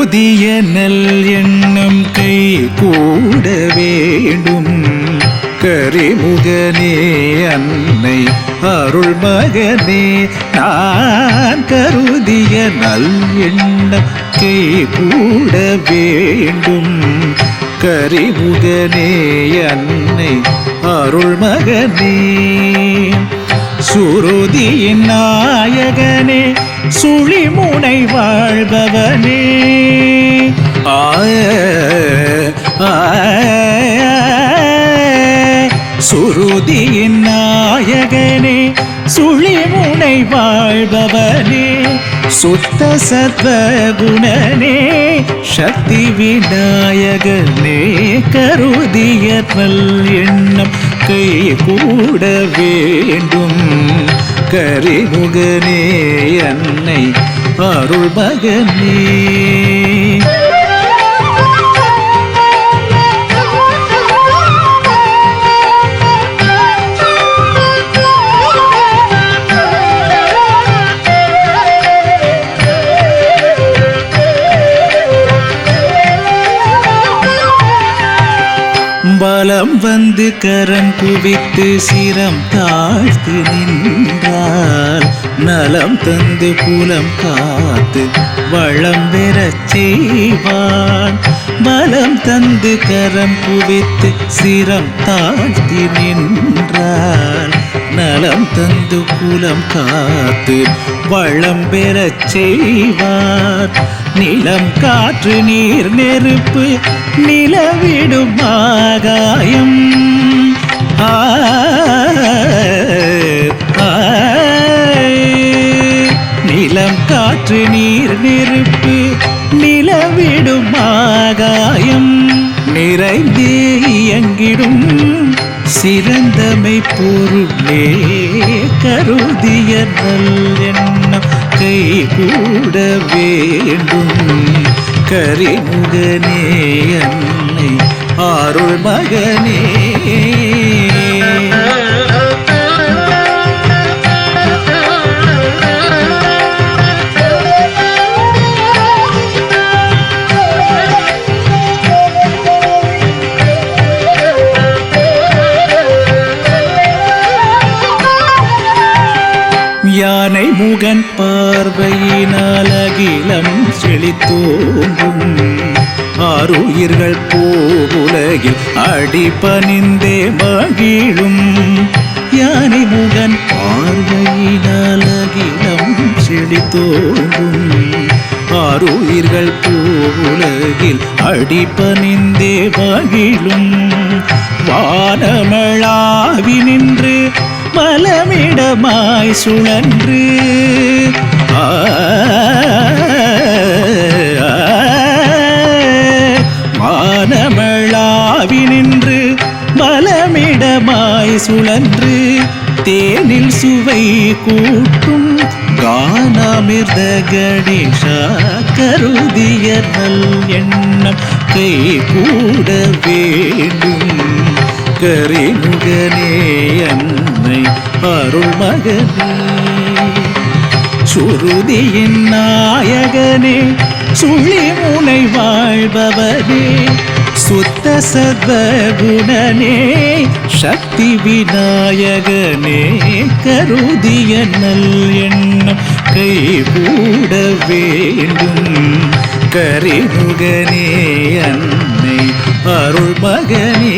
கருதிய நல் எண்ணம் கை கூட வேண்டும். கரிமுகனே அன்னை அருள் மகனே நான் கருதிய நல் எண்ணம் கை கூட வேண்டும். கரிமுகனே அன்னை அருள் மகனே சுருதியின் நாயகனே சுழிமுனை வாழ்பவனே சுருதியின் நாயகனே சுழிமுனை வாழ்பவனே சுத்த சத்வகுணனே சக்தி விநாயகனே கருதிய நல் எண்ணம் கை கூட வேண்டும். கரிமுகனே அன்னை அருள் மகனே பலம் வந்து கரம் குவித்து சிரம் தாழ்த்து நின்றால் நலம் தந்து குலம் காத்து வளம் பெறச் செய்வான். பலம் தந்து கரம் குவித்து சிரம் தாழ்த்தி நின்றால் நலம் தந்து குலம் காத்து வளம் பெறச் செய்வார். நிலம் காற்று நீர் நெருப்பு நிலவிடும் ஆகாயம் நிலம் காற்று நீர் நெருப்பு நிலவிடும் ஆகாயம் நிறைந்தே இயங்கிடும் சிறந்தமை பொருளே கருதிய நல் எண்ணம் கை கூட வேண்டும். கரிமுகனே அன்னை அருள் மகனே யானை முகன் பார்வையினால் அகிலம் செழித்தோங்கும். ஆறுயிர்கள் போகுலகில் அடிபணிந்தே மகிழும். யானை முகன் பார்வையினால் அகிலம் செழித்தோங்கும். ஆறுயிர்கள் போகுலகில் அடிபணிந்தே மகிழும். வானமளாவி நின்று மலமிடமாய் சுழன்று வானமளாவி நின்று மலமிடமாய் சுழன்று தேனில் சுவை கூட்டும் கானாமிர்த கணேசா கருதிய நல் எண்ணம் கை கூட வேண்டும். கரிமுகனே அன்னை அருள் மகனே சுருதியின் நாயகனே சுழிமுனை வாழ்பவனே சுத்த சத்வகுணனே சக்தி விநாயகனே கருதிய நல் எண்ணம் கை கூட வேண்டும். கரிமுகனே அன்னை அருள் மகனே